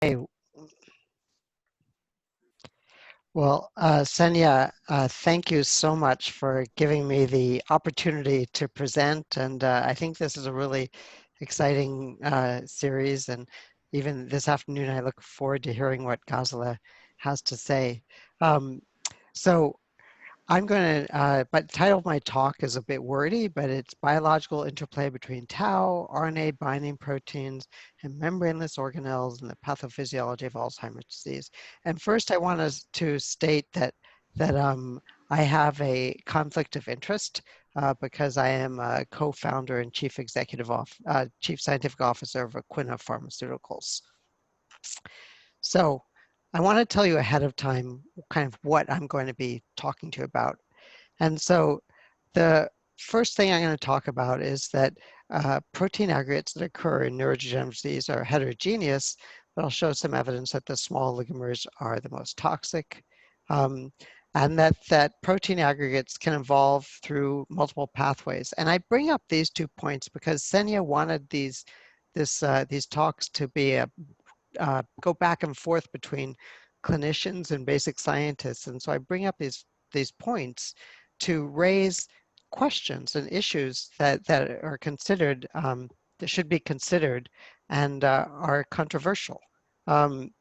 Hey, well, Ksenia, thank you so much for giving me the opportunity to present. And I think this is a really exciting series. And even this afternoon, I look forward to hearing what Ghazala has to say. Um, so I'm going to, but the title of my talk is a bit wordy, but it's biological interplay between tau, RNA binding proteins, and membraneless organelles and the pathophysiology of Alzheimer's disease. And first I want to state that I have a conflict of interest because I am a co-founder and chief scientific officer of Aquina Pharmaceuticals. So I want to tell you ahead of time kind of what I'm going to be talking to you about. And so the first thing I'm going to talk about is that protein aggregates that occur in neurodegenerative disease are heterogeneous, but I'll show some evidence that the small oligomers are the most toxic, and that protein aggregates can evolve through multiple pathways. And I bring up these 2 points because Ksenia wanted these talks to be go back and forth between clinicians and basic scientists. And so I bring up these points to raise questions and issues that are considered, that should be considered and are controversial. And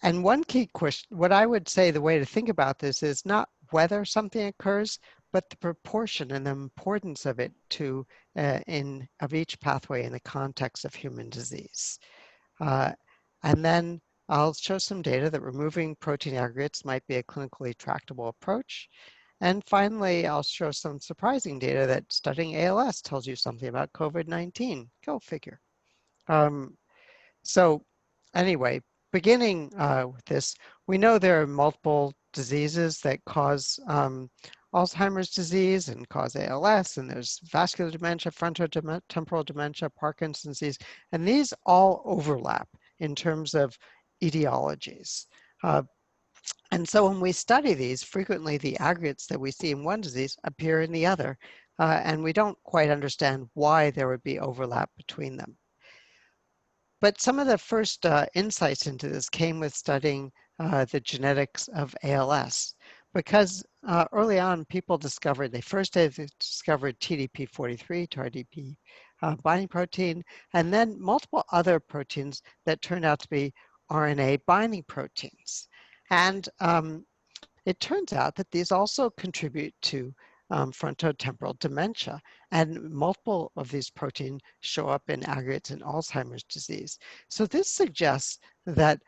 one key question, what I would say the way to think about this is not whether something occurs, but the proportion and the importance of it to of each pathway in the context of human disease. And then I'll show some data that removing protein aggregates might be a clinically tractable approach. And finally, I'll show some surprising data that studying ALS tells you something about COVID-19. Go figure. So anyway, beginning with this, we know there are multiple diseases that cause Alzheimer's disease and cause ALS, and there's vascular dementia, frontotemporal dementia, Parkinson's disease, and these all overlap in terms of etiologies. And so when we study these, frequently the aggregates that we see in one disease appear in the other, and we don't quite understand why there would be overlap between them. But some of the first insights into this came with studying the genetics of ALS, because early on people discovered, they first discovered TDP43, TRDP binding protein, and then multiple other proteins that turned out to be RNA binding proteins. And it turns out that these also contribute to frontotemporal dementia, and multiple of these proteins show up in aggregates in Alzheimer's disease. So this suggests that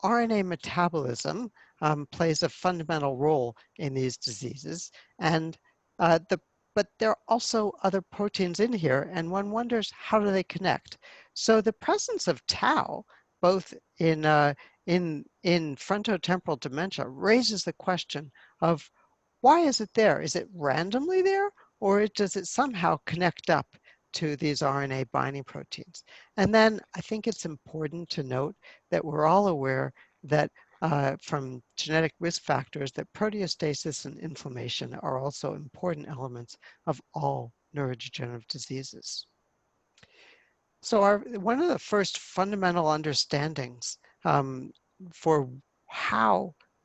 RNA metabolism plays a fundamental role in these diseases, and but there are also other proteins in here, and one wonders, how do they connect? So the presence of tau, both in frontotemporal dementia, raises the question of, why is it there? Is it randomly there, or does it somehow connect up to these RNA binding proteins? And then I think it's important to note that we're all aware that from genetic risk factors, that proteostasis and inflammation are also important elements of all neurodegenerative diseases. So one of the first fundamental understandings for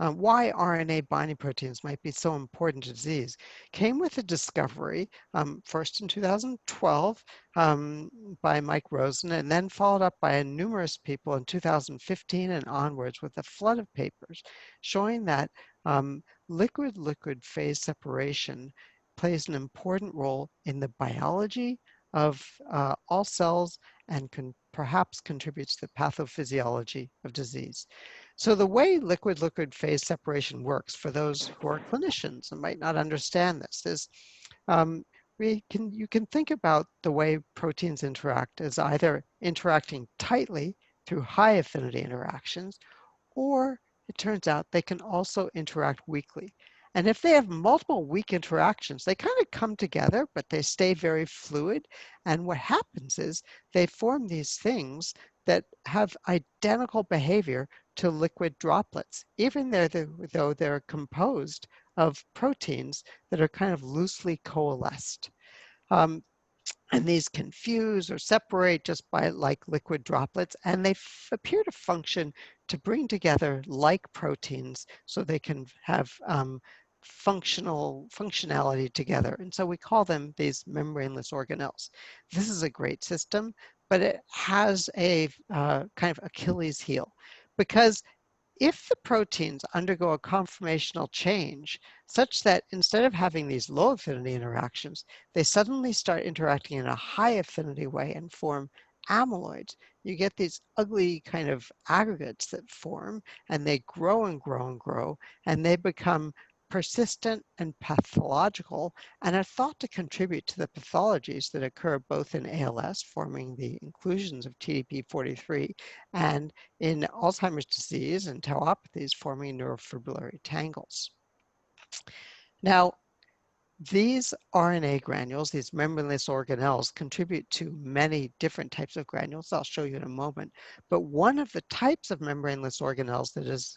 why RNA binding proteins might be so important to disease came with a discovery, first in 2012 by Mike Rosen, and then followed up by numerous people in 2015 and onwards with a flood of papers showing that liquid-liquid phase separation plays an important role in the biology of all cells and perhaps contributes to the pathophysiology of disease. So the way liquid-liquid phase separation works, for those who are clinicians and might not understand this, is you can think about the way proteins interact as either interacting tightly through high affinity interactions, or it turns out they can also interact weakly. And if they have multiple weak interactions, they kind of come together, but they stay very fluid. And what happens is they form these things that have identical behavior to liquid droplets, even though they're composed of proteins that are kind of loosely coalesced. And these can fuse or separate just by like liquid droplets, and they appear to function to bring together like proteins so they can have functionality together. And so we call them these membraneless organelles. This is a great system, but it has a kind of Achilles heel, because if the proteins undergo a conformational change such that instead of having these low affinity interactions, they suddenly start interacting in a high affinity way and form amyloids, you get these ugly kind of aggregates that form, and they grow and grow and grow, and they become persistent and pathological, and are thought to contribute to the pathologies that occur both in ALS, forming the inclusions of TDP-43, and in Alzheimer's disease and tauopathies, forming neurofibrillary tangles. Now, these RNA granules, these membraneless organelles, contribute to many different types of granules. I'll show you in a moment. But one of the types of membraneless organelles that has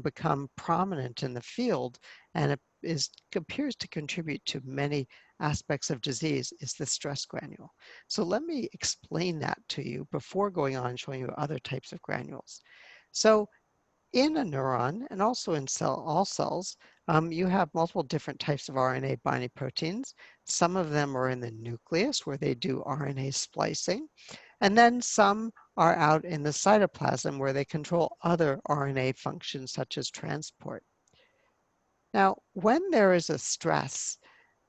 become prominent in the field and appears to contribute to many aspects of disease is the stress granule. So let me explain that to you before going on and showing you other types of granules. So in a neuron and also in all cells, you have multiple different types of RNA binding proteins. Some of them are in the nucleus where they do RNA splicing, and then some are out in the cytoplasm where they control other RNA functions such as transport. Now, when there is a stress,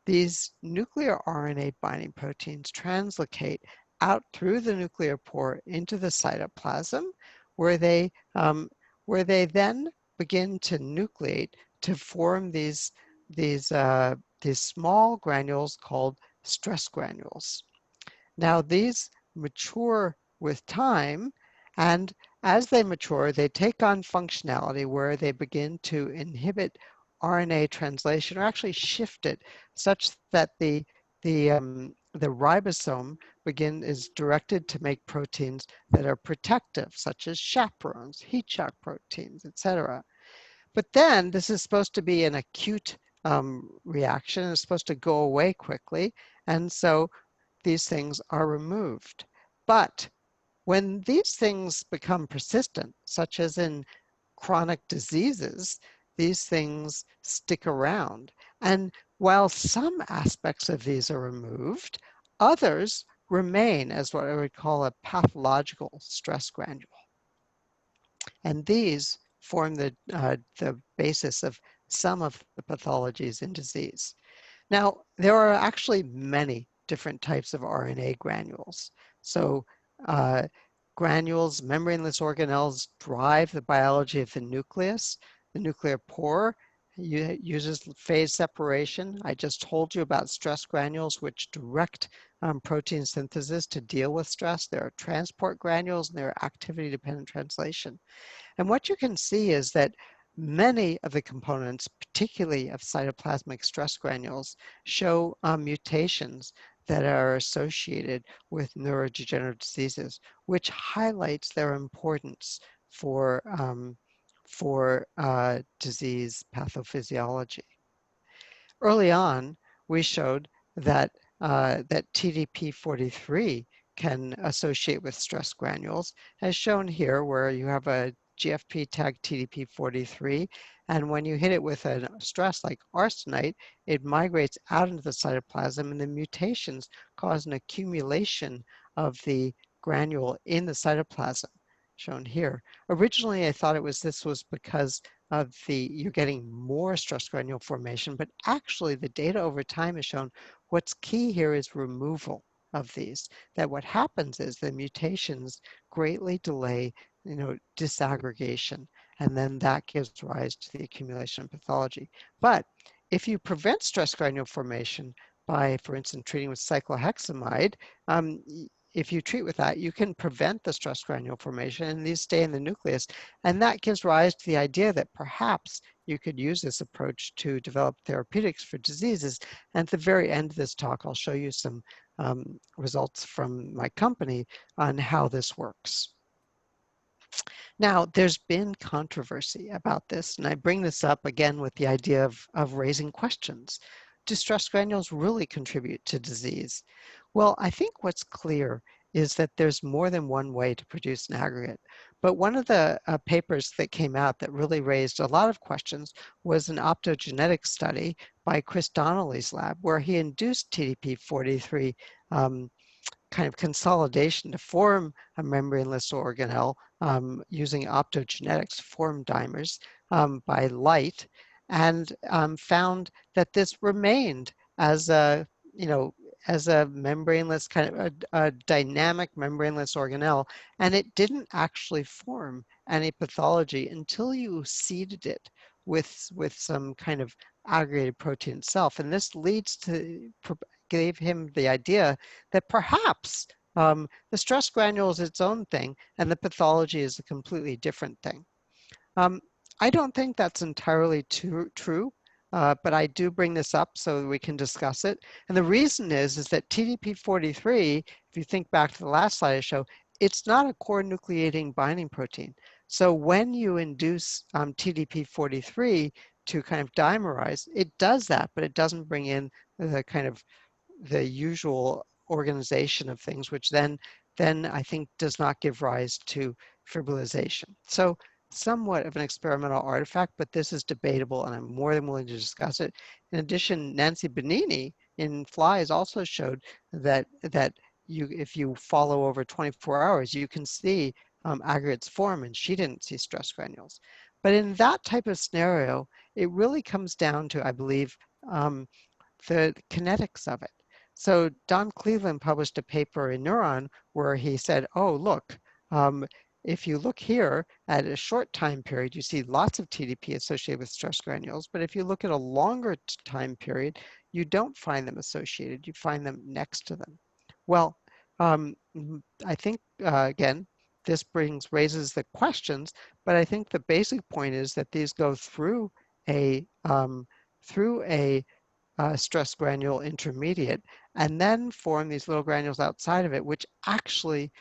these nuclear RNA binding proteins translocate out through the nuclear pore into the cytoplasm, where they then begin to nucleate to form these small granules called stress granules. Now these mature with time, and as they mature, they take on functionality where they begin to inhibit RNA translation, or actually shift it such that the ribosome is directed to make proteins that are protective, such as chaperones, heat shock proteins, etc. But then this is supposed to be an acute reaction. It's supposed to go away quickly, and so these things are removed. But when these things become persistent, such as in chronic diseases, these things stick around. And while some aspects of these are removed, others remain as what I would call a pathological stress granule. And these form the basis of some of the pathologies in disease. Now, there are actually many different types of RNA granules. So uh, granules, membraneless organelles, drive the biology of the nucleus. The nuclear pore uses phase separation. I just told you about stress granules, which direct protein synthesis to deal with stress. There are transport granules, and there are activity-dependent translation. And what you can see is that many of the components, particularly of cytoplasmic stress granules, show mutations that are associated with neurodegenerative diseases, which highlights their importance for, disease pathophysiology. Early on, we showed that, that TDP-43 can associate with stress granules, as shown here, where you have a GFP tag TDP-43, and when you hit it with a stress like arsenite, it migrates out into the cytoplasm, and the mutations cause an accumulation of the granule in the cytoplasm, shown here. Originally, I thought this was because of you're getting more stress granule formation, but actually the data over time has shown what's key here is removal of these, that what happens is the mutations greatly delay, disaggregation, and then that gives rise to the accumulation of pathology. But if you prevent stress granule formation by, for instance, treating with cyclohexamide, if you treat with that, you can prevent the stress granule formation, and these stay in the nucleus. And that gives rise to the idea that perhaps you could use this approach to develop therapeutics for diseases. And at the very end of this talk, I'll show you some results from my company on how this works. Now, there's been controversy about this, and I bring this up again with the idea of raising questions. Do stress granules really contribute to disease? Well, I think what's clear is that there's more than one way to produce an aggregate. But one of the papers that came out that really raised a lot of questions was an optogenetic study by Chris Donnelly's lab, where he induced TDP-43 kind of consolidation to form a membrane-less organelle using optogenetics to form dimers by light, and found that this remained as a, you know, as a membraneless kind of a dynamic membraneless organelle, and it didn't actually form any pathology until you seeded it with some kind of aggregated protein itself. And this leads to, gave him the idea that perhaps the stress granule is its own thing and the pathology is a completely different thing. Um, I don't think that's entirely true, but I do bring this up so that we can discuss it. And the reason is that TDP-43, if you think back to the last slide I showed, it's not a core nucleating binding protein. So when you induce TDP-43 to kind of dimerize, it does that, but it doesn't bring in the kind of the usual organization of things, which then I think does not give rise to fibrillization. So somewhat of an experimental artifact, but this is debatable and I'm more than willing to discuss it. In addition, Nancy Bonini in flies also showed that if you follow over 24 hours, you can see aggregates form, and she didn't see stress granules. But in that type of scenario, it really comes down to, I believe, the kinetics of it. So Don Cleveland published a paper in Neuron where he said, oh, look, if you look here at a short time period, you see lots of TDP associated with stress granules. But if you look at a longer time period, you don't find them associated. You find them next to them. Well, I think, again, this raises the questions, but I think the basic point is that these go through a stress granule intermediate, and then form these little granules outside of it, which actually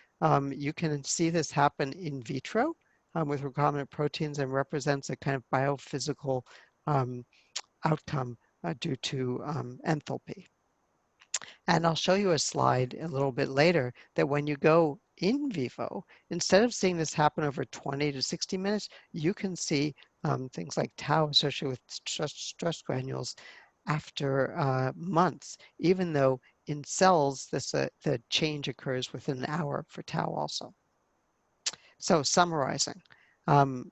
you can see this happen in vitro with recombinant proteins and represents a kind of biophysical um, outcome due to enthalpy. And I'll show you a slide a little bit later that when you go in vivo, instead of seeing this happen over 20 to 60 minutes, you can see things like tau associated with stress granules after months, even though in cells, the change occurs within an hour for tau also. So summarizing, um,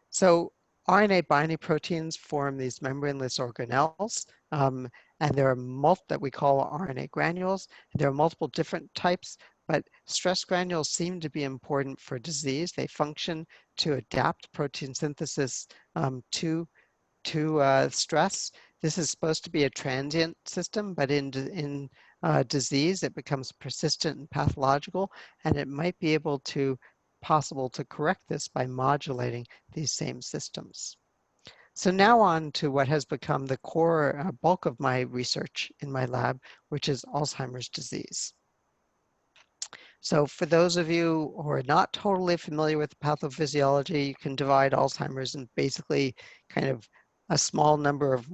so RNA binding proteins form these membraneless organelles, and there are that we call RNA granules. There are multiple different types, but stress granules seem to be important for disease. They function to adapt protein synthesis to stress. This is supposed to be a transient system, but in disease, it becomes persistent and pathological, and it might be possible to correct this by modulating these same systems. So now on to what has become the core bulk of my research in my lab, which is Alzheimer's disease. So for those of you who are not totally familiar with pathophysiology, you can divide Alzheimer's in basically kind of a small number of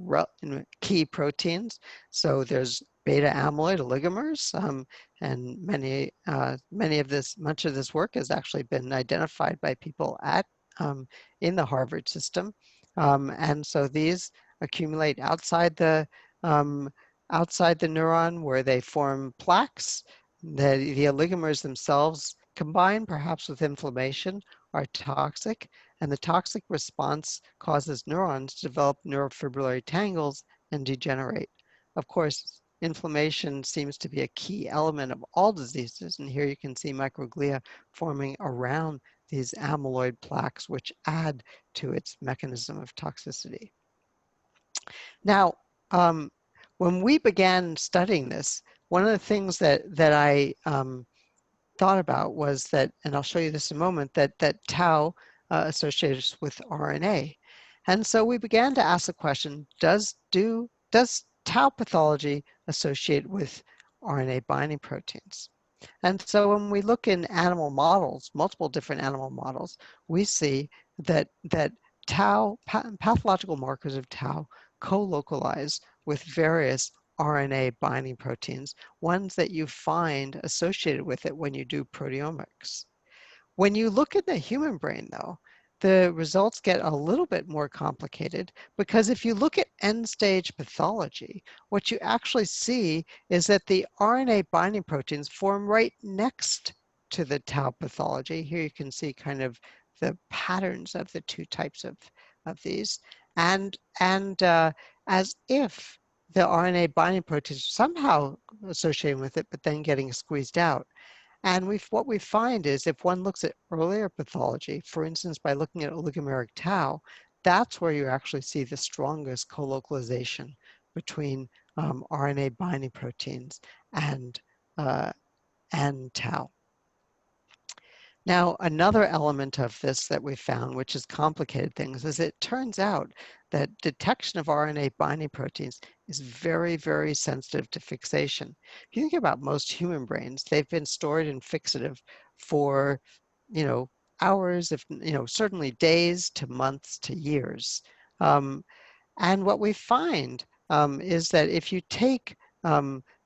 key proteins. So there's beta amyloid oligomers, and much of this work has actually been identified by people in the Harvard system. And so these accumulate um, outside the neuron where they form plaques. The oligomers themselves, combined perhaps with inflammation, are toxic, and the toxic response causes neurons to develop neurofibrillary tangles and degenerate. Of course, inflammation seems to be a key element of all diseases, and here you can see microglia forming around these amyloid plaques, which add to its mechanism of toxicity. Now, when we began studying this, one of the things that I thought about was that, and I'll show you this in a moment, that tau associates with RNA. And so we began to ask the question, does tau pathology associate with RNA binding proteins? And so when we look in animal models, multiple different animal models, we see that tau, pathological markers of tau co-localize with various RNA binding proteins, ones that you find associated with it when you do proteomics. When you look at the human brain, though, the results get a little bit more complicated because if you look at end-stage pathology, what you actually see is that the RNA binding proteins form right next to the tau pathology. Here you can see kind of the patterns of the two types of these. And as if the RNA binding proteins somehow associated with it, but then getting squeezed out. And what we find is if one looks at earlier pathology, for instance, by looking at oligomeric tau, that's where you actually see the strongest colocalization between RNA binding proteins and, uh, and tau. Now, another element of this that we found, which has complicated things, is it turns out that detection of RNA binding proteins is very, very sensitive to fixation. If you think about most human brains, they've been stored in fixative for, you know, hours, if, you know, certainly days to months to years. And what we find is that if you take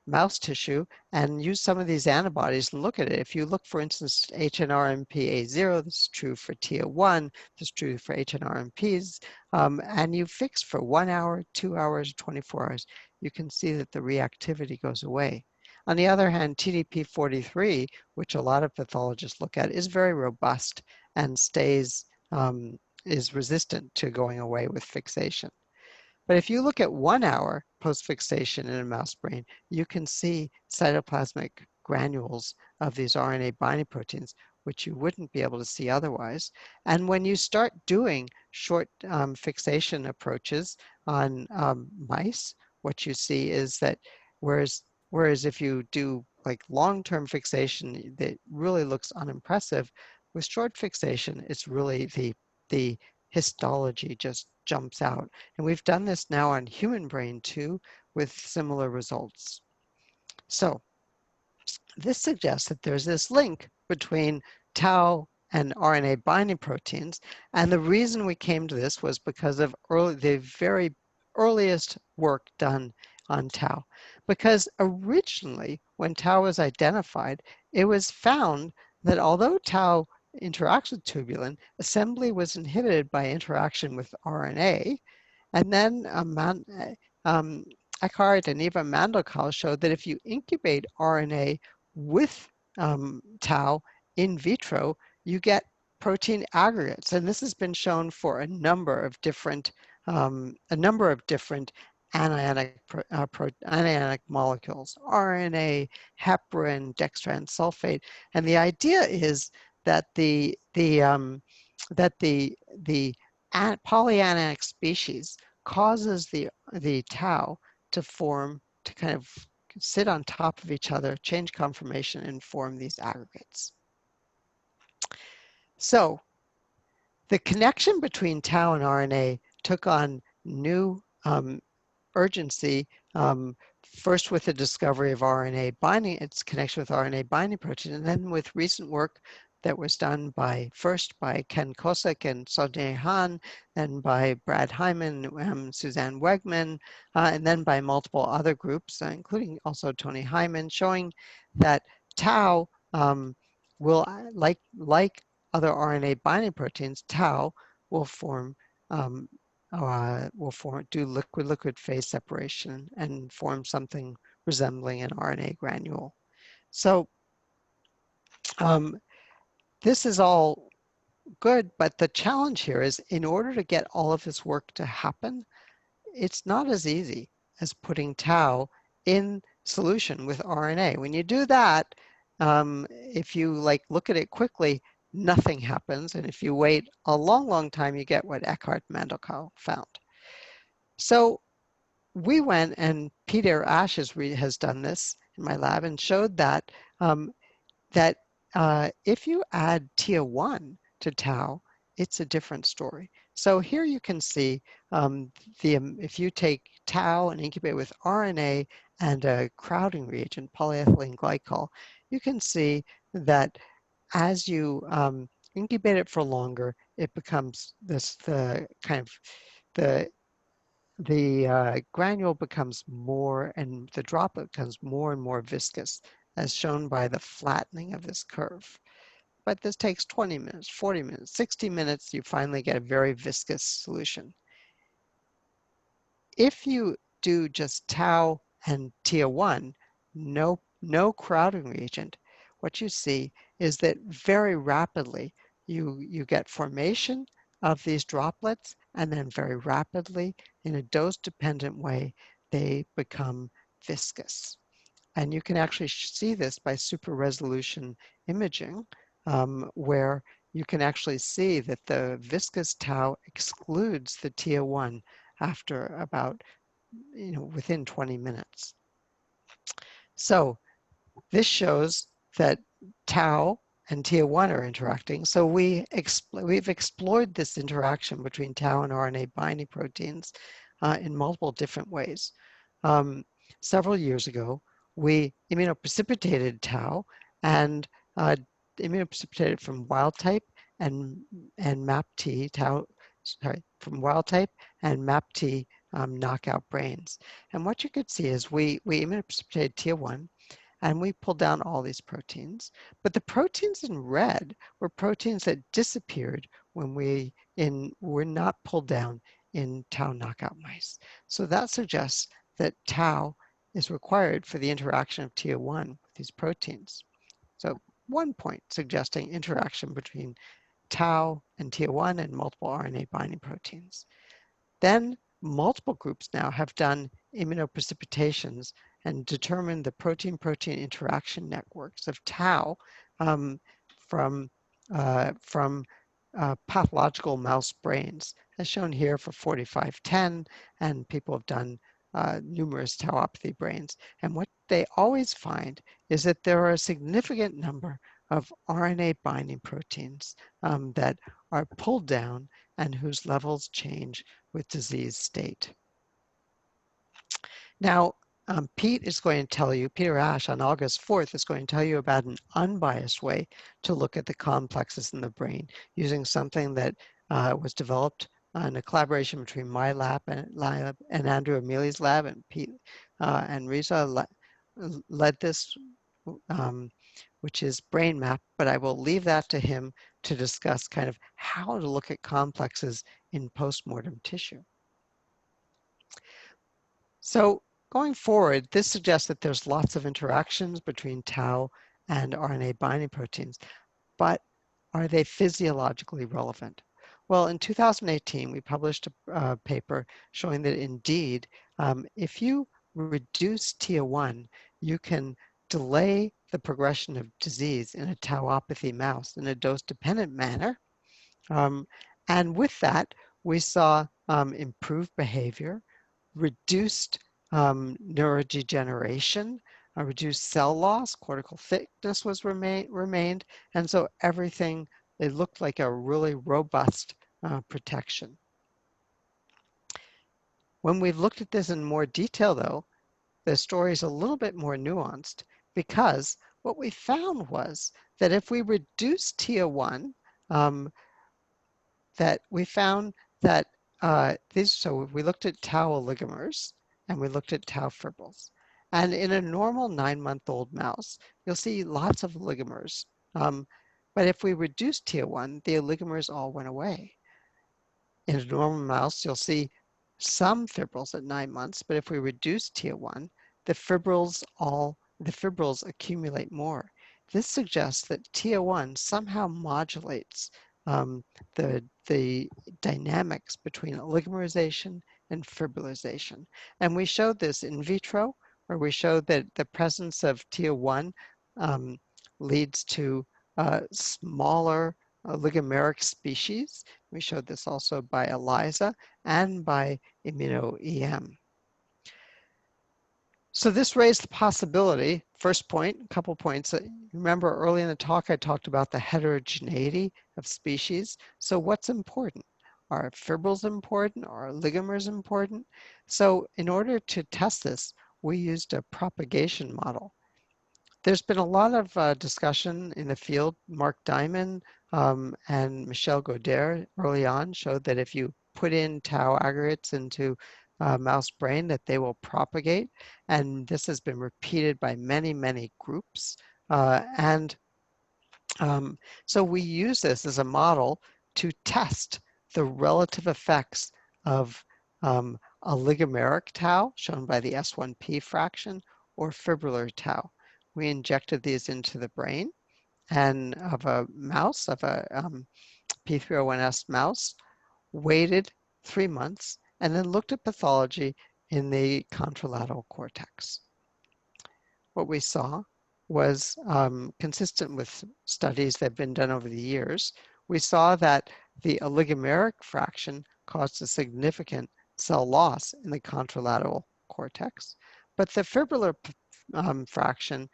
mouse tissue and use some of these antibodies and look at it, if you look, for instance, HNRMPA0, this is true for TIA1, this is true for HNRMPs, and you fix for 1 hour, 2 hours, 24 hours, you can see that the reactivity goes away. On the other hand, TDP43, which a lot of pathologists look at, is very robust and is resistant to going away with fixation. But if you look at 1 hour post-fixation in a mouse brain, you can see cytoplasmic granules of these RNA binding proteins, which you wouldn't be able to see otherwise. And when you start doing short fixation approaches on mice, what you see is that whereas if you do like long-term fixation that really looks unimpressive, with short fixation, it's really the histology just jumps out. And we've done this now on human brain too, with similar results. So this suggests that there's this link between tau and RNA binding proteins. And the reason we came to this was because of the very earliest work done on tau. Because originally, when tau was identified, it was found that although tau interacts with tubulin, assembly was inhibited by interaction with RNA. And then um, Eckhart and Eva Mandelkahl showed that if you incubate RNA with tau in vitro, you get protein aggregates. And this has been shown for a number of different anionic molecules, RNA, heparin, dextran sulfate. And the idea is that the polyanionic species causes the tau to form, to kind of sit on top of each other, change conformation, and form these aggregates. So the connection between tau and RNA took on new urgency, first with the discovery of RNA binding, its connection with RNA binding protein, and then with recent work that was done first by Ken Kosick and Sojay Han, then by Brad Hyman, Suzanne Wegman, and then by multiple other groups, including also Tony Hyman, showing that tau will, like other RNA binding proteins, tau will do liquid-liquid phase separation and form something resembling an RNA granule. So this is all good, but the challenge here is in order to get all of this work to happen, it's not as easy as putting tau in solution with RNA. When you do that, if you look at it quickly, nothing happens. And if you wait a long, long time, you get what Eckhart Mandelkahl found. So we went, and Peter Ash has done this in my lab and showed that if you add TIA1 to tau, it's a different story. So here you can see if you take tau and incubate with RNA and a crowding reagent, polyethylene glycol, you can see that as you incubate it for longer, it becomes the the granule becomes more, and the droplet becomes more and more viscous, as shown by the flattening of this curve. But this takes 20 minutes, 40 minutes, 60 minutes, you finally get a very viscous solution. If you do just tau and TIA1, no crowding reagent, what you see is that very rapidly you get formation of these droplets, and then very rapidly, in a dose-dependent way, they become viscous. And you can actually see this by super resolution imaging, where you can actually see that the viscous tau excludes the TIA1 after about, within 20 minutes. So this shows that tau and TIA1 are interacting. So we've explored this interaction between tau and RNA binding proteins in multiple different ways. Um, Several years ago, we immunoprecipitated tau and immunoprecipitated from wild type and MAPT tau, sorry, from wild type and MAPT knockout brains. And what you could see is we immunoprecipitated TIA1, and we pulled down all these proteins. But the proteins in red were proteins that disappeared when were not pulled down in tau knockout mice. So that suggests that tau is required for the interaction of TIA1 with these proteins. So one point suggesting interaction between tau and TIA1 and multiple RNA binding proteins. Then multiple groups now have done immunoprecipitations and determined the protein-protein interaction networks of tau um, from, pathological mouse brains, as shown here for 4510, and people have done numerous tauopathy brains. And what they always find is that there are a significant number of RNA binding proteins that are pulled down and whose levels change with disease state. Now, Peter Ash on August 4th is going to tell you about an unbiased way to look at the complexes in the brain using something that was developed in a collaboration between my lab and Andrew Amelie's lab, and Pete and Riza led this, which is brain map, but I will leave that to him to discuss kind of how to look at complexes in postmortem tissue. So going forward, this suggests that there's lots of interactions between tau and RNA binding proteins, but are they physiologically relevant? Well, in 2018, we published a paper showing that indeed, if you reduce TIA1, you can delay the progression of disease in a tauopathy mouse in a dose-dependent manner. And with that, we saw improved behavior, reduced neurodegeneration, reduced cell loss, cortical thickness was remained, and so everything, it looked like a really robust protection. When we've looked at this in more detail, though, the story is a little bit more nuanced, because what we found was that if we reduce TIA1, that we found that so we looked at tau oligomers and we looked at tau fibrils. And in a normal 9-month-old mouse, you'll see lots of oligomers. But if we reduce TIA1, the oligomers all went away. In a normal mouse, you'll see some fibrils at 9 months, but if we reduce TIA1, the fibrils accumulate more. This suggests that TIA1 somehow modulates the dynamics between oligomerization and fibrillization. And we showed this in vitro, where we showed that the presence of TIA1 leads to smaller oligomeric species. We showed this also by ELISA and by immuno-EM. So this raised the possibility, first point, a couple points. Remember early in the talk, I talked about the heterogeneity of species. So what's important? Are fibrils important? Are oligomers important? So in order to test this, we used a propagation model. There's been a lot of discussion in the field. Mark Diamond and Michel Goddard early on showed that if you put in tau aggregates into mouse brain that they will propagate. And this has been repeated by many, many groups. And so we use this as a model to test the relative effects of oligomeric tau, shown by the S1P fraction, or fibrillar tau. We injected these into the brain and of a mouse, of a P301S mouse, waited 3 months, and then looked at pathology in the contralateral cortex. What we saw was consistent with studies that have been done over the years. We saw that the oligomeric fraction caused a significant cell loss in the contralateral cortex, but the fibrillar fraction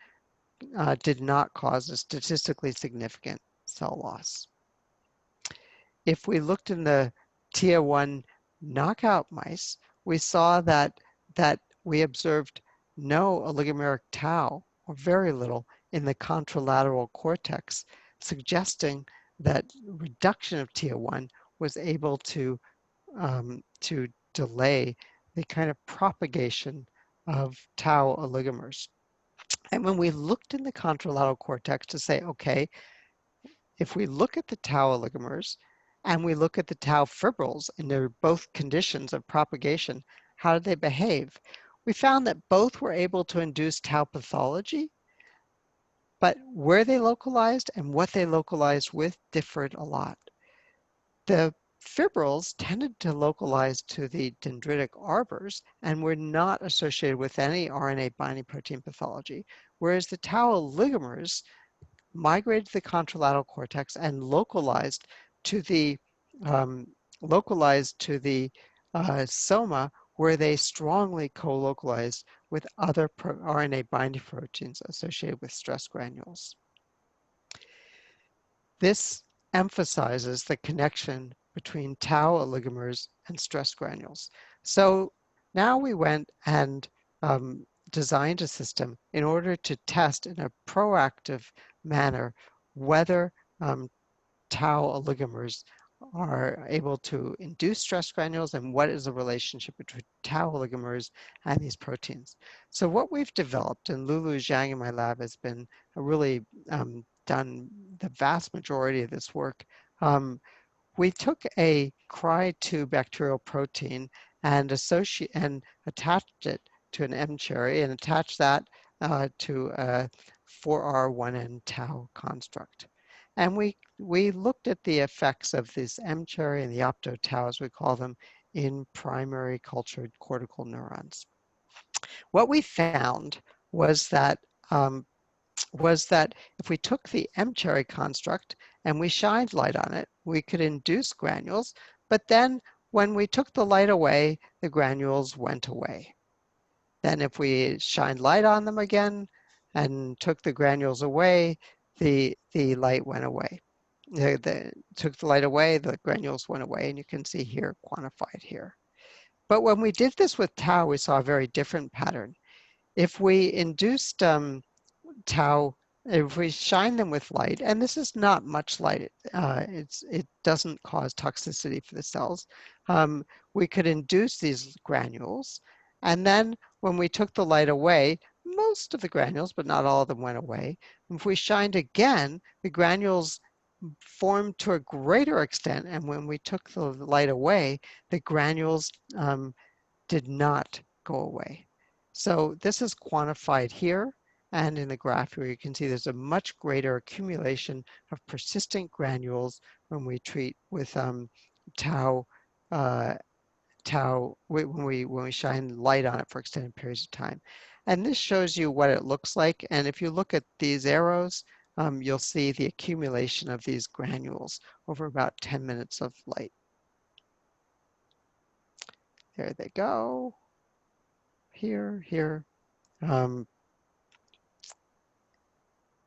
did not cause a statistically significant cell loss. If we looked in the TIA1 knockout mice, we saw that we observed no oligomeric tau, or very little, in the contralateral cortex, suggesting that reduction of TIA1 was able to delay the kind of propagation of tau oligomers. And when we looked in the contralateral cortex to say, okay, if we look at the tau oligomers and we look at the tau fibrils, and they're both conditions of propagation, how did they behave? We found that both were able to induce tau pathology, but where they localized and what they localized with differed a lot. The fibrils tended to localize to the dendritic arbors and were not associated with any RNA binding protein pathology, whereas the tau oligomers migrated to the contralateral cortex and localized to the soma, where they strongly co-localized with other RNA binding proteins associated with stress granules. This emphasizes the connection between tau oligomers and stress granules. So now we went and designed a system in order to test in a proactive manner whether tau oligomers are able to induce stress granules and what is the relationship between tau oligomers and these proteins. So what we've developed, and Lulu Zhang in my lab has been really done the vast majority of this work. We took a Cry2 bacterial protein and attached it to an M-cherry and attached that to a 4R1N tau construct. And we looked at the effects of this M-cherry and the opto-tau, as we call them, in primary cultured cortical neurons. What we found was that um, if we took the M-cherry construct and we shined light on it, we could induce granules, but then when we took the light away, the granules went away. Then if we shined light on them again and took the granules away, the light went away. Took the light away, the granules went away, and you can see here, quantified here. But when we did this with tau, we saw a very different pattern. If we induced tau, if we shine them with light, and this is not much light, it doesn't cause toxicity for the cells, we could induce these granules. And then when we took the light away, most of the granules, but not all of them, went away. If we shined again, the granules formed to a greater extent, and when we took the light away, the granules did not go away. So this is quantified here and in the graph where you can see there's a much greater accumulation of persistent granules when we treat with tau, when we shine light on it for extended periods of time. And this shows you what it looks like. And if you look at these arrows, you'll see the accumulation of these granules over about 10 minutes of light. There they go. Here.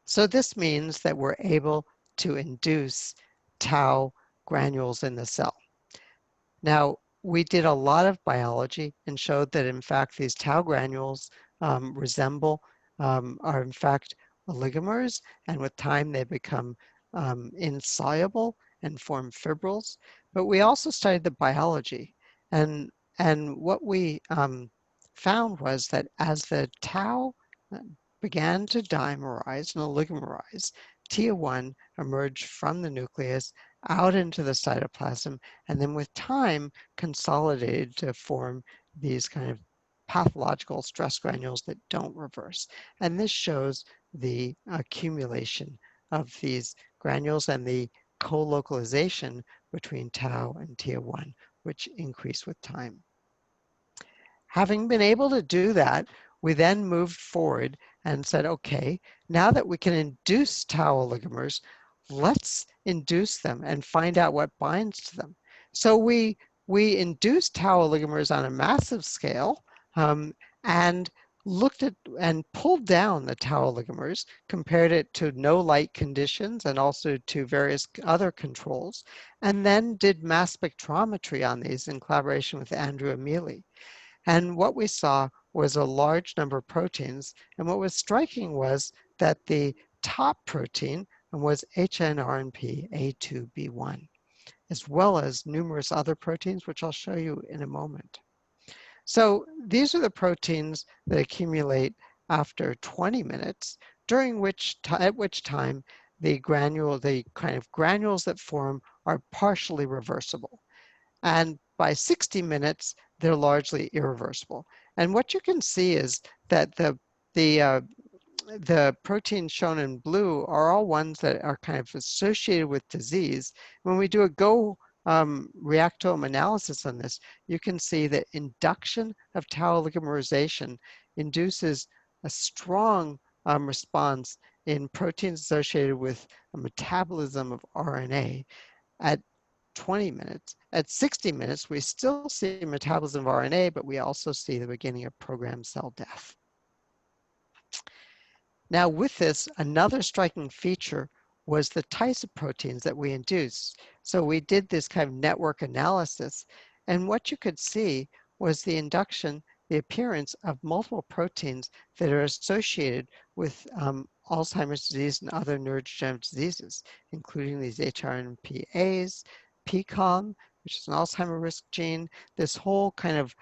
So this means that we're able to induce tau granules in the cell. Now, we did a lot of biology and showed that in fact these tau granules are in fact oligomers, and with time they become insoluble and form fibrils. But we also studied the biology, and And what we found was that as the tau uh, began to dimerize and oligomerize, TIA1 emerged from the nucleus out into the cytoplasm, and then with time consolidated to form these kind of pathological stress granules that don't reverse. And this shows the accumulation of these granules and the co-localization between tau and TIA1, which increase with time. Having been able to do that, we then moved forward and said, okay, now that we can induce tau oligomers, let's induce them and find out what binds to them. So we induced tau oligomers on a massive scale and looked at and pulled down the tau oligomers, compared it to no light conditions and also to various other controls, and then did mass spectrometry on these in collaboration with Andrew Amelie. And what we saw was a large number of proteins. And what was striking was that the top protein was HNRNP A2B1, as well as numerous other proteins, which I'll show you in a moment. So these are the proteins that accumulate after 20 minutes, at which time the kind of granules that form are partially reversible. And by 60 minutes, they're largely irreversible. And what you can see is that the uh, the proteins shown in blue are all ones that are kind of associated with disease. When we do a reactome analysis on this, you can see that induction of tau oligomerization induces a strong response in proteins associated with a metabolism of RNA at 20 minutes. At 60 minutes, we still see metabolism of RNA, but we also see the beginning of programmed cell death. Now with this, another striking feature was the types of proteins that we induced. So we did this kind of network analysis, and what you could see was the appearance of multiple proteins that are associated with Alzheimer's disease and other neurodegenerative diseases, including these HRNPAs, PCOM, which is an Alzheimer risk gene, this whole kind of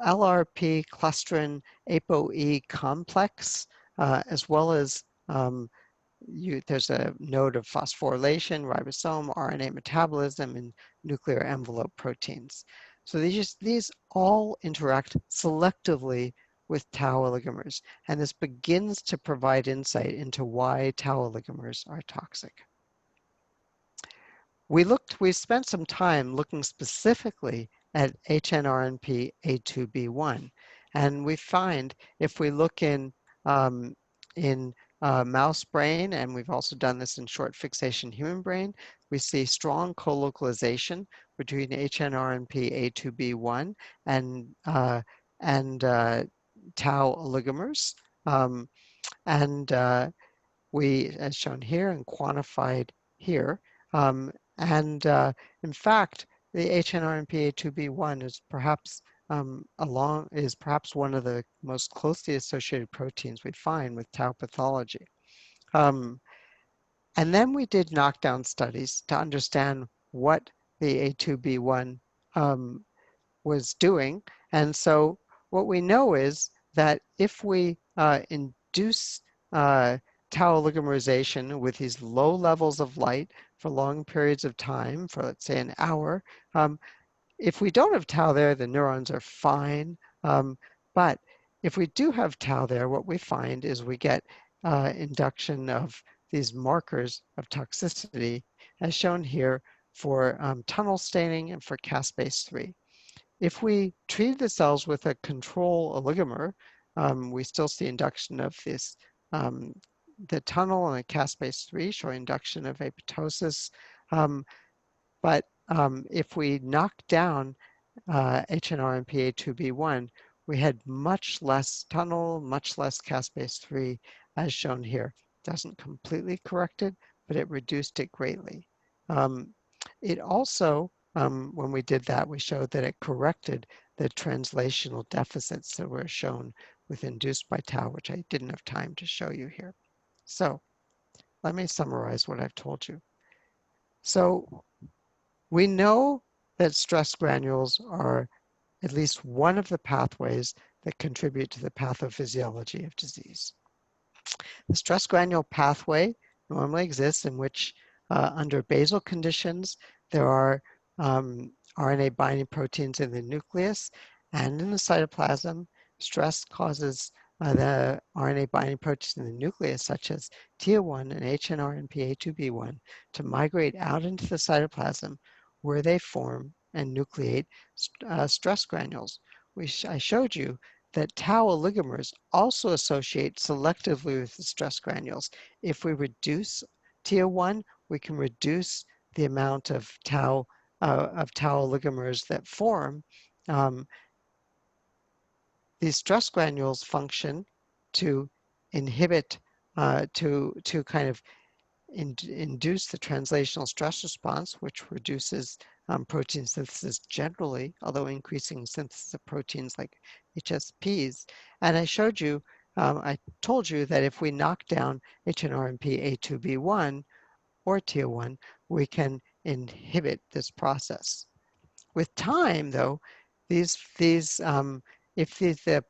LRP clusterin ApoE complex, as well as there's a node of phosphorylation, ribosome, RNA metabolism, and nuclear envelope proteins. So these all interact selectively with tau oligomers, and this begins to provide insight into why tau oligomers are toxic. We spent some time looking specifically at HNRNP A2B1, and we find if we look in mouse brain, and we've also done this in short fixation human brain, we see strong co-localization between HNRNP A2B1 and tau oligomers, and we, as shown here and quantified here. And in fact, the HNRNPA2B1 is perhaps one of the most closely associated proteins we find with tau pathology. And then we did knockdown studies to understand what the A2B1 was doing. And so what we know is that if we induce tau oligomerization with these low levels of light for long periods of time, for let's say an hour, if we don't have tau there, the neurons are fine. But if we do have tau there, what we find is we get induction of these markers of toxicity, as shown here for tunnel staining and for caspase-3. If we treat the cells with a control oligomer, we still see induction of this, the tunnel and the caspase-3 showing induction of apoptosis. But if we knock down HNR and PA2B1, we had much less tunnel, much less caspase-3, as shown here. Doesn't completely correct it, but it reduced it greatly. It also, when we did that, we showed that it corrected the translational deficits that were shown with induced by tau, which I didn't have time to show you here. So let me summarize what I've told you. So we know that stress granules are at least one of the pathways that contribute to the pathophysiology of disease. The stress granule pathway normally exists in which, under basal conditions, there are RNA binding proteins in the nucleus and in the cytoplasm. Stress causes the RNA binding proteins in the nucleus, such as TIA1 and HNRNP-A2B1, to migrate out into the cytoplasm where they form and nucleate stress granules. I showed you that tau oligomers also associate selectively with the stress granules. If we reduce TIA1, we can reduce the amount of tau oligomers that form. Um, these stress granules function to inhibit, to kind of induce the translational stress response, which reduces protein synthesis generally, although increasing synthesis of proteins like HSPs. And I told you that if we knock down HNRMP-A2B1 or TIA1, we can inhibit this process. With time, though, if the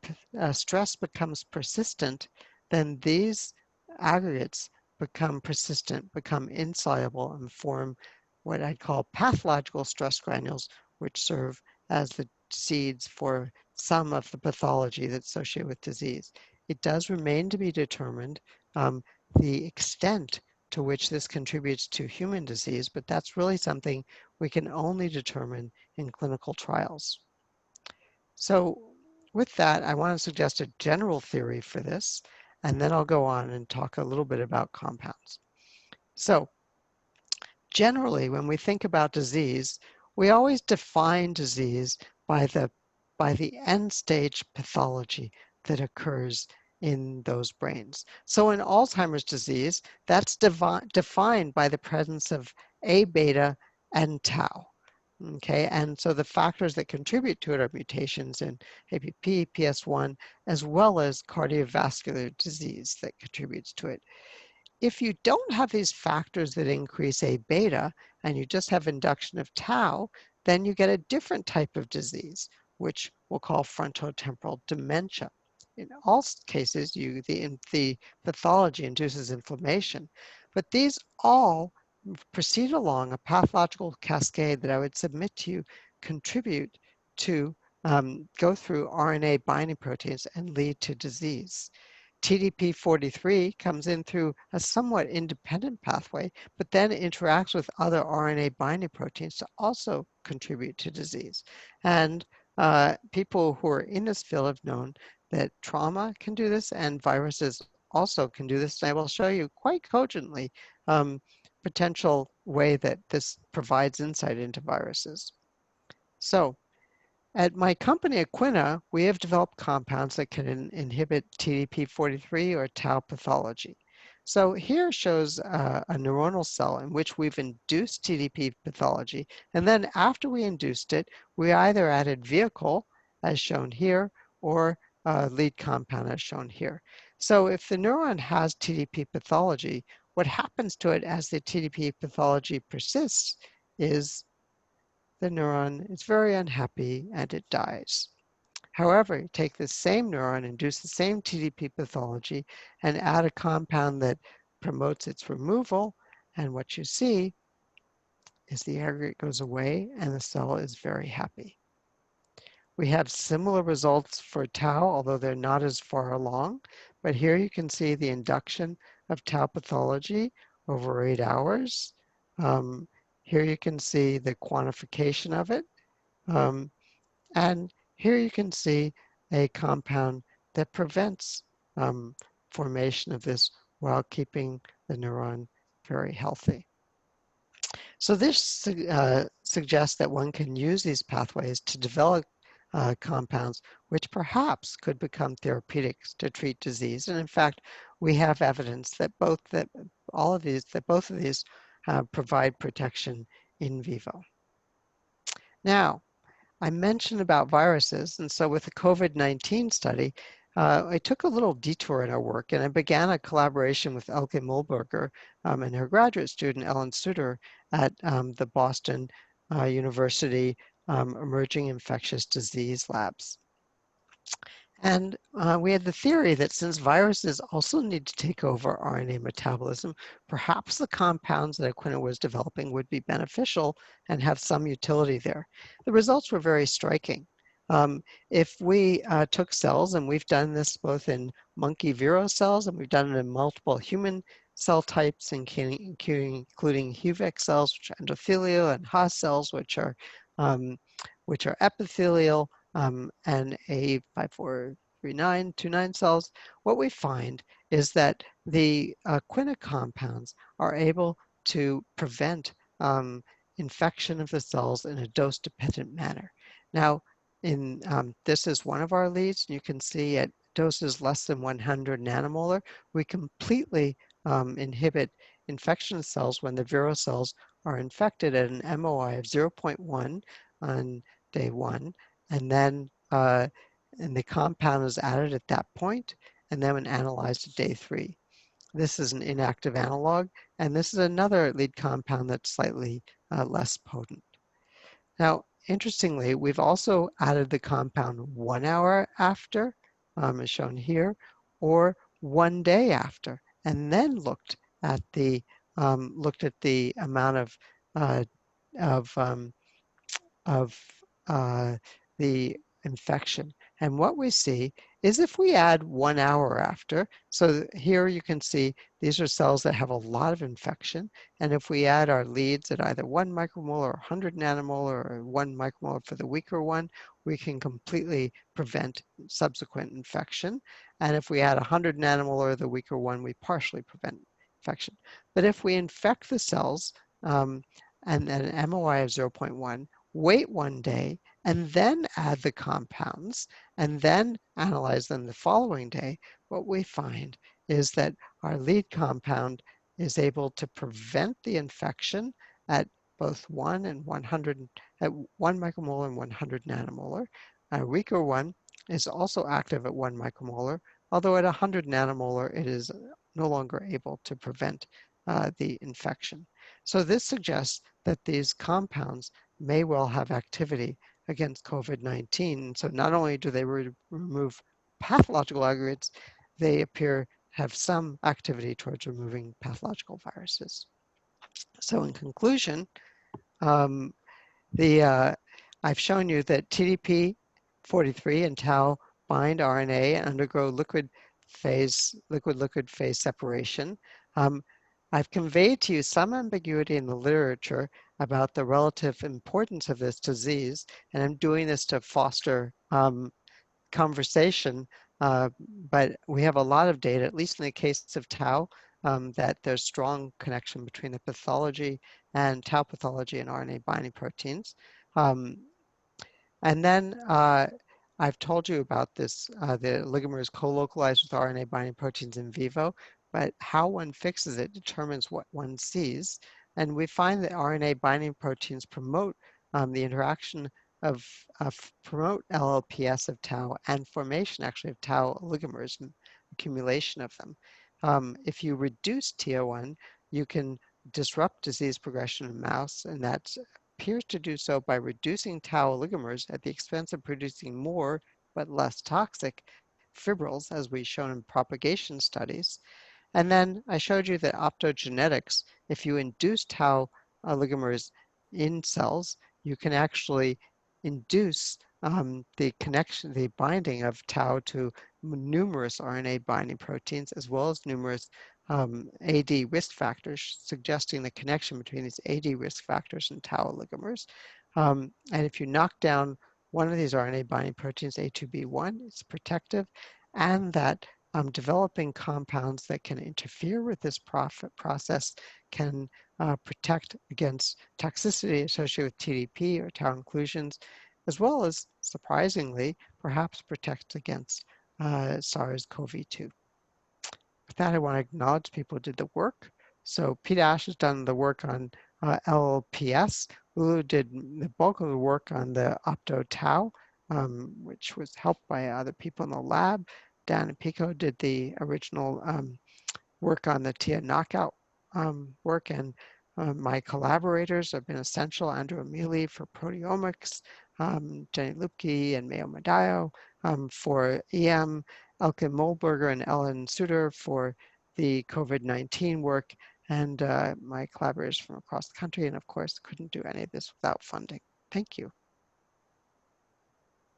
stress becomes persistent, then these aggregates become persistent, become insoluble, and form what I'd call pathological stress granules, which serve as the seeds for some of the pathology that's associated with disease. It does remain to be determined the extent to which this contributes to human disease, but that's really something we can only determine in clinical trials. So with that, I want to suggest a general theory for this, and then I'll go on and talk a little bit about compounds. So generally, when we think about disease, we always define disease by the end stage pathology that occurs in those brains. So in Alzheimer's disease, that's defined by the presence of A beta and tau. Okay, and so the factors that contribute to it are mutations in APP, PS1, as well as cardiovascular disease that contributes to it. If you don't have these factors that increase A beta and you just have induction of tau, then you get a different type of disease, which we'll call frontotemporal dementia. In all cases, the pathology induces inflammation, but these all proceed along a pathological cascade that I would submit to you contribute to go through RNA binding proteins and lead to disease. TDP-43 comes in through a somewhat independent pathway, but then interacts with other RNA binding proteins to also contribute to disease. And people who are in this field have known that trauma can do this and viruses also can do this. And I will show you quite cogently potential way that this provides insight into viruses. So at my company, Aquina, we have developed compounds that can inhibit TDP-43 or tau pathology. So here shows a neuronal cell in which we've induced TDP pathology, and then after we induced it, we either added vehicle, as shown here, or lead compound, as shown here. So if the neuron has TDP pathology, what happens to it as the TDP pathology persists is the neuron is very unhappy and it dies. However, you take the same neuron, induce the same TDP pathology, and add a compound that promotes its removal, and what you see is the aggregate goes away and the cell is very happy. We have similar results for tau, although they're not as far along, but here you can see the induction of tau pathology over 8 hours. Here you can see the quantification of it. And here you can see a compound that prevents formation of this while keeping the neuron very healthy. So this suggests that one can use these pathways to develop compounds which perhaps could become therapeutics to treat disease. And in fact, we have evidence that both of these provide protection in vivo. Now, I mentioned about viruses, and so with the COVID-19 study, I took a little detour in our work, and I began a collaboration with Elke Mulberger and her graduate student, Ellen Suter, at the Boston University emerging infectious disease labs. And we had the theory that since viruses also need to take over RNA metabolism, perhaps the compounds that Equina was developing would be beneficial and have some utility there. The results were very striking. If we took cells, and we've done this both in monkey viro cells, and we've done it in multiple human cell types, including HUVEC cells, which are endothelial, and Haas cells, um, which are epithelial, and A543929 cells, what we find is that the quina compounds are able to prevent infection of the cells in a dose-dependent manner. Now, this is one of our leads. You can see at doses less than 100 nanomolar, we completely inhibit infection cells when the viro cells are infected at an MOI of 0.1 on day 1, and then and the compound is added at that point, and then when analyzed at day 3. This is an inactive analog, and this is another lead compound that's slightly less potent. Now, interestingly, we've also added the compound 1 hour after, as shown here, or 1 day after, and then looked at the amount uh, of of the infection. And what we see is if we add 1 hour after, so here you can see these are cells that have a lot of infection. And if we add our leads at either 1 micromolar or 100 nanomolar or 1 micromolar for the weaker one, we can completely prevent subsequent infection. And if we add 100 nanomolar, the weaker one, we partially prevent infection. But if we infect the cells and an MOI of 0.1, wait 1 day, and then add the compounds, and then analyze them the following day, what we find is that our lead compound is able to prevent the infection at both 1 and 100, at 1 micromolar and 100 nanomolar. A weaker one is also active at 1 micromolar, although at 100 nanomolar, it is no longer able to prevent the infection. So this suggests that these compounds may well have activity against COVID-19. So not only do they remove pathological aggregates, they appear to have some activity towards removing pathological viruses. So in conclusion, um, I've shown you that TDP-43 and tau bind RNA and undergo liquid-liquid phase separation. I've conveyed to you some ambiguity in the literature about the relative importance of this disease, and I'm doing this to foster conversation, but we have a lot of data, at least in the case of tau, that there's strong connection between the pathology and tau pathology and RNA binding proteins. Um, and then I've told you about this, the oligomer is co-localized with RNA binding proteins in vivo, but how one fixes it determines what one sees. And we find that RNA binding proteins promote the interaction of promote LLPS of tau and formation actually of tau oligomers and accumulation of them. If you reduce TO1, you can disrupt disease progression in mouse, and that appears to do so by reducing tau oligomers at the expense of producing more but less toxic fibrils, as we've shown in propagation studies. And then I showed you that optogenetics, if you induce tau oligomers in cells, you can actually induce the connection, the binding of tau to numerous RNA binding proteins, as well as numerous AD risk factors, suggesting the connection between these AD risk factors and tau oligomers. And if you knock down one of these RNA binding proteins, A2B1, it's protective, and that developing compounds that can interfere with this process can protect against toxicity associated with TDP or tau inclusions, as well as, surprisingly, perhaps protect against SARS-CoV-2. With that, I want to acknowledge people who did the work. So Pete Ash has done the work on LLPS. Lulu did the bulk of the work on the opto-tau, which was helped by other people in the lab. Dan and Pico did the original work on the TIA knockout work, and My collaborators have been essential: Andrew Amelie for proteomics, Jenny Lupke and Mayo Madayo for EM, Elke Mollberger and Ellen Suter for the COVID-19 work, and my collaborators from across the country. And of course, couldn't do any of this without funding. Thank you.